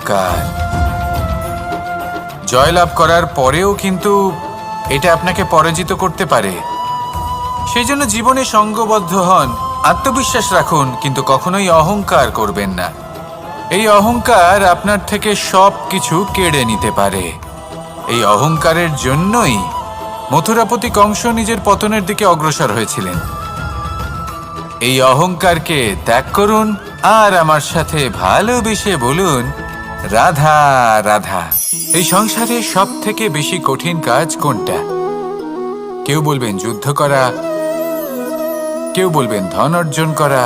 অহংকার। জয়লাভ করার পরেও কিন্তু এটা আপনাকে পরাজিত করতে পারে। সেই জন্য জীবনে সঙ্গবদ্ধ হন, আত্মবিশ্বাস রাখুন, কিন্তু কখনোই অহংকার করবেন না। এই অহংকার আপনার থেকে সব কিছু কেড়ে নিতে পারে। এই অহংকারের জন্যই মথুরাপতি কংস নিজের পতনের দিকে অগ্রসর হয়েছিলেন। এই অহংকারকে ত্যাগ করুন আর আমার সাথে ভালোবেসে বলুন, রাধা রাধা। এই সংসারে সব থেকে বেশি কঠিন কাজ কোনটা? কেউ বলবেন যুদ্ধ করা, কেউ বলবেন ধন অর্জন করা,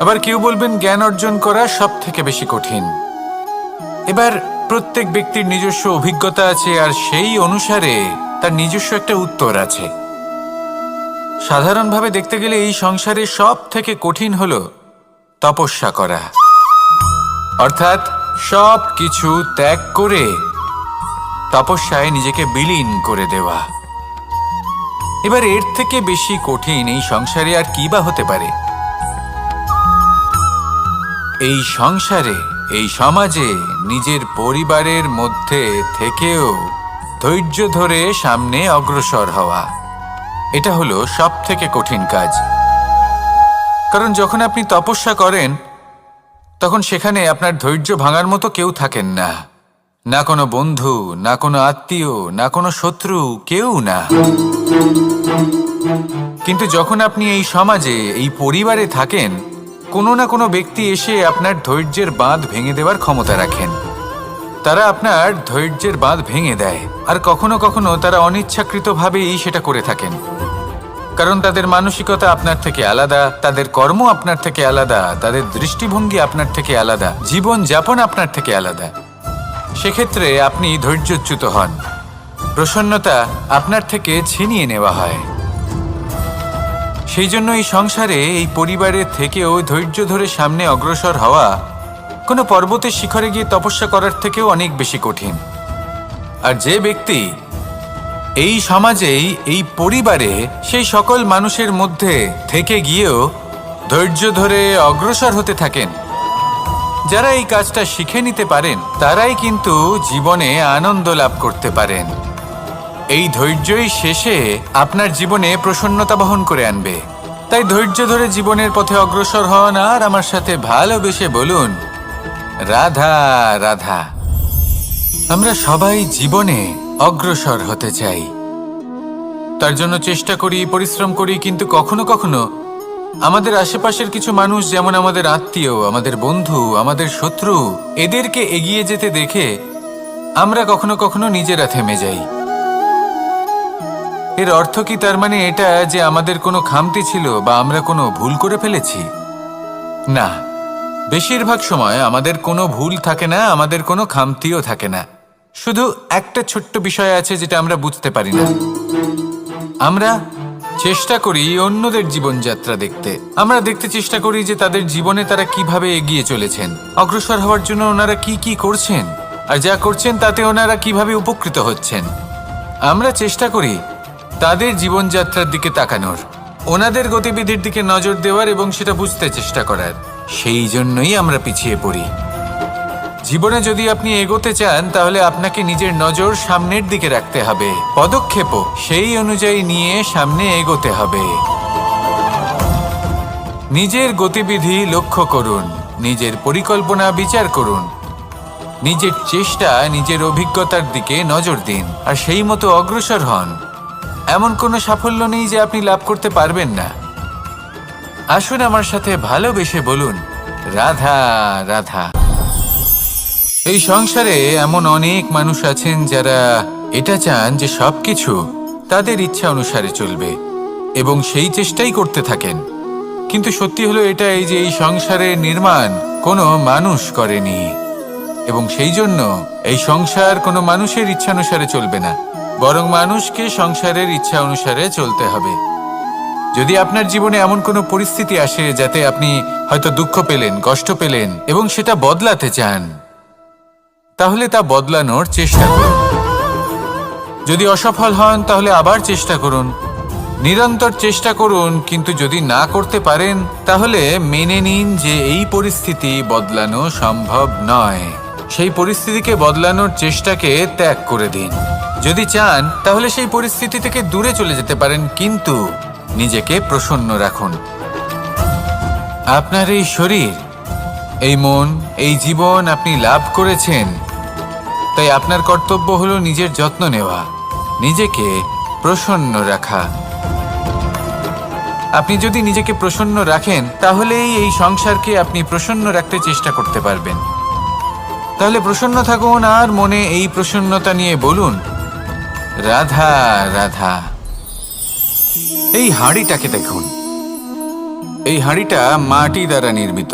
আবার কেউ বলবেন জ্ঞান অর্জন করা সব থেকে বেশি কঠিন। এবার প্রত্যেক ব্যক্তির নিজস্ব অভিজ্ঞতা আছে আর সেই অনুসারে তার নিজস্ব একটা উত্তর আছে। সাধারণভাবে দেখতে গেলে এই সংসারে সব থেকে কঠিন হলো তপস্যা করা, অর্থাৎ সব কিছু ত্যাগ করে তপস্যায় নিজেকে বিলীন করে দেওয়া। এবার এর থেকে বেশি কঠিন এই সংসারে আর কি বা হতে পারে? এই সংসারে, এই সমাজে, নিজের পরিবারের মধ্যে থেকেও ধৈর্য ধরে সামনে অগ্রসর হওয়া, এটা হলো সব থেকে কঠিন কাজ। কারণ যখন আপনি তপস্যা করেন তখন সেখানে আপনার ধৈর্য ভাঙার মতো কেউ থাকেন না, না কোনো বন্ধু, না কোনো আত্মীয়, না কোনো শত্রু, কেউ না। কিন্তু যখন আপনি এই সমাজে, এই পরিবারে থাকেন, কোনো না কোনো ব্যক্তি এসে আপনার ধৈর্যের বাঁধ ভেঙে দেওয়ার ক্ষমতা রাখেন। তারা আপনার ধৈর্যের বাঁধ ভেঙে দেয়, আর কখনো কখনো তারা অনিচ্ছাকৃতভাবেই সেটা করে থাকেন। কারণ তাদের মানসিকতা আপনার থেকে আলাদা, তাদের কর্ম আপনার থেকে আলাদা, তাদের দৃষ্টিভঙ্গি আপনার থেকে আলাদা, জীবন যাপন আপনার থেকে আলাদা। সেক্ষেত্রে আপনি ধৈর্যচ্যুত হন, প্রসন্নতা আপনার থেকে ছিনিয়ে নেওয়া হয়। সেই জন্য এই সংসারে, এই পরিবারের থেকেও ধৈর্য ধরে সামনে অগ্রসর হওয়া কোনো পর্বতের শিখরে গিয়ে তপস্যা করার থেকেও অনেক বেশি কঠিন। আর যে ব্যক্তি এই সমাজেই, এই পরিবারে, সেই সকল মানুষের মধ্যে থেকে গিয়েও ধৈর্য ধরে অগ্রসর হতে থাকেন, যারা এই কাজটা শিখে নিতে পারেন, তারাই কিন্তু জীবনে আনন্দ লাভ করতে পারেন। এই ধৈর্যই শেষে আপনার জীবনে প্রসন্নতা বহন করে আনবে। তাই ধৈর্য ধরে জীবনের পথে অগ্রসর হন আর আমার সাথে ভালোবেসে বলুন, রাধা রাধা। আমরা সবাই জীবনে অগ্রসর হতে চাই, তার জন্য চেষ্টা করি, পরিশ্রম করি, কিন্তু কখনো কখনো আমাদের আশেপাশের কিছু মানুষ, যেমন আমাদের আত্মীয়, আমাদের বন্ধু, আমাদের শত্রু, এদেরকে এগিয়ে যেতে দেখে আমরা কখনো কখনো নিজেরা থেমে যাই। এর অর্থ কি তার মানে এটা যে আমাদের কোনো খামতি ছিল বা আমরা কোনো ভুল করে ফেলেছি? না, বেশিরভাগ সময় আমাদের কোনো ভুল থাকে না, আমাদের কোনো খামতিও থাকে না। শুধু একটা ছোট্ট বিষয় আছে যেটা আমরা বুঝতে পারি না। আমরা চেষ্টা করি অন্যদের জীবনযাত্রা দেখতে। আমরা দেখতে চেষ্টা করি যে তাদের জীবনে তারা কিভাবে এগিয়ে চলেছেন, অগ্রসর হওয়ার জন্য ওনারা কি কি করছেন, আর যা করছেন তাতে ওনারা কিভাবে উপকৃত হচ্ছেন। আমরা চেষ্টা করি তাদের জীবনযাত্রার দিকে তাকানোর, ওনাদের গতিবিধির দিকে নজর দেওয়ার এবং সেটা বুঝতে চেষ্টা করার। সেই জন্যই আমরা পিছিয়ে পড়ি। জীবনে যদি আপনি এগোতে চান তাহলে আপনাকে নিজের নজর সামনের দিকে রাখতে হবে, পদক্ষেপও সেই অনুযায়ী নিয়ে সামনে এগোতে হবে। নিজের গতিবিধি লক্ষ্য করুন, নিজের পরিকল্পনা বিচার করুন, নিজের চেষ্টা, নিজের অভিজ্ঞতার দিকে নজর দিন আর সেই মতো অগ্রসর হন। এমন কোনো সাফল্য নেই যে আপনি লাভ করতে পারবেন না। আসুন আমার সাথে ভালোবেসে বলুন, রাধা রাধা। এই সংসারে এমন অনেক মানুষ আছেন যারা এটা চান যে সবকিছু তাদের ইচ্ছা অনুসারে চলবে এবং সেই চেষ্টাই করতে থাকেন। কিন্তু সত্যি হলো এটাই যে এই সংসারের নির্মাণ কোনো মানুষ করেনি, এবং সেই জন্য এই সংসার কোনো মানুষের ইচ্ছা অনুসারে চলবে না, বরং মানুষকে সংসারের ইচ্ছা অনুসারে চলতে হবে। যদি আপনার জীবনে এমন কোনো পরিস্থিতি আসে যাতে আপনি হয়তো দুঃখ পেলেন, কষ্ট পেলেন এবং সেটা বদলাতে চান, তাহলে তা বদলানোর চেষ্টা করুন। যদি অসফল হন তাহলে আবার চেষ্টা করুন, নিরন্তর চেষ্টা করুন। কিন্তু যদি না করতে পারেন তাহলে মেনে নিন যে এই পরিস্থিতি বদলানো সম্ভব নয়। সেই পরিস্থিতিকে বদলানোর চেষ্টাকে ত্যাগ করে দিন। যদি চান তাহলে সেই পরিস্থিতি থেকে দূরে চলে যেতে পারেন, কিন্তু নিজেকে প্রসন্ন রাখুন। আপনার এই শরীর, এই মন, এই জীবন আপনি লাভ করেছেন, তাই আপনার কর্তব্য হলো নিজের যত্ন নেওয়া, নিজেকে প্রসন্ন রাখা। আপনি যদি নিজেকে প্রসন্ন রাখেন তাহলেই এই সংসারকে আপনি প্রসন্ন রাখতে চেষ্টা করতে পারবেন। তাহলে প্রসন্ন থাকুন আর মনে এই প্রসন্নতা নিয়ে বলুন, রাধা রাধা। এই হাঁড়িটাকে দেখুন, এই হাঁড়িটা মাটি দ্বারা নির্মিত,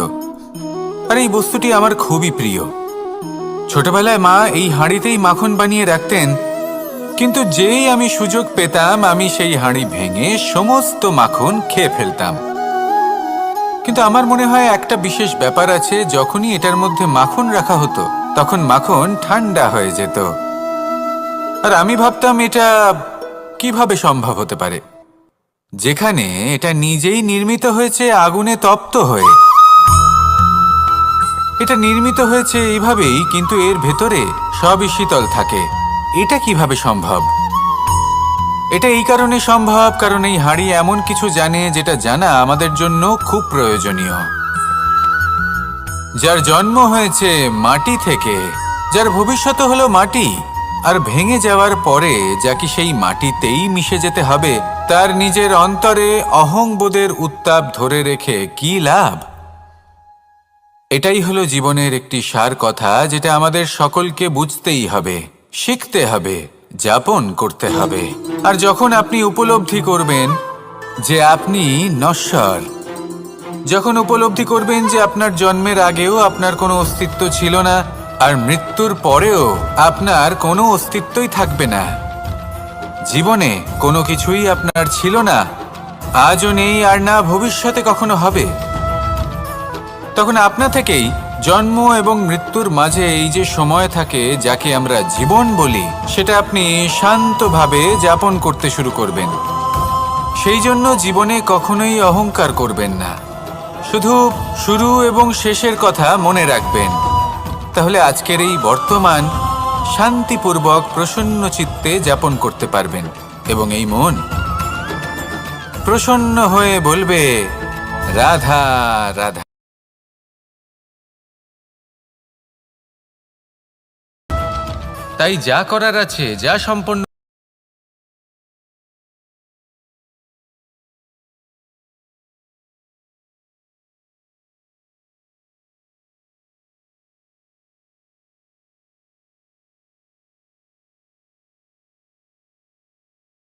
আর এই বস্তুটি আমার খুবই প্রিয়। ছোটবেলায় মা এই হাঁড়িতেই মাখন বানিয়ে রাখতেন, কিন্তু যেই আমি সুযোগ পেতাম আমি সেই হাঁড়ি ভেঙে সমস্ত মাখন খেয়ে ফেলতাম। কিন্তু আমার মনে হয় একটা বিশেষ ব্যাপার আছে, যখনই এটার মধ্যে মাখন রাখা হতো তখন মাখন ঠান্ডা হয়ে যেত। আর আমি ভাবতাম এটা কিভাবে সম্ভব হতে পারে, যেখানে এটা নিজেই নির্মিত হয়েছে আগুনে তপ্ত হয়ে। এটা নির্মিত হয়েছে এইভাবেই, কিন্তু এর ভেতরে সবই শীতল থাকে। এটা কিভাবে সম্ভব? এটা এই কারণে সম্ভব কারণ এই হাঁড়ি এমন কিছু জানে যেটা জানা আমাদের জন্য খুব প্রয়োজনীয়। যার জন্ম হয়েছে মাটি থেকে, যার ভবিষ্যৎ হলো মাটি, আর ভেঙে যাওয়ার পরে যা কি সেই মাটিতেই মিশে যেতে হবে, তার নিজের অন্তরে অহংবোধের উত্তাপ ধরে রেখে কি লাভ? এটাই হলো জীবনের একটি সার কথা, যেটা আমাদের সকলকে বুঝতেই হবে, শিখতে হবে, যাপন করতে হবে। আর যখন আপনি উপলব্ধি করবেন যে আপনি নশ্বর, যখন উপলব্ধি করবেন যে আপনার জন্মের আগেও আপনার কোনো অস্তিত্ব ছিল না, আর মৃত্যুর পরেও আপনার কোনো অস্তিত্বই থাকবে না, জীবনে কোনো কিছুই আপনার ছিল না, আজও নেই আর না ভবিষ্যতে কখনো হবে, তখন আপনা থেকেই জন্ম এবং মৃত্যুর মাঝে এই যে সময় থাকে যাকে আমরা জীবন বলি, সেটা আপনি শান্তভাবে যাপন করতে শুরু করবেন। সেই জন্য জীবনে কখনোই অহংকার করবেন না, শুধু শুরু এবং শেষের কথা মনে রাখবেন। তাহলে আজকের এই বর্তমান শান্তিপূর্বক প্রসন্ন চিত্তে যাপন করতে পারবেন, এবং এই মন প্রসন্ন হয়ে বলবে, রাধা রাধা। তাই যা করার আছে, যা সম্পন্ন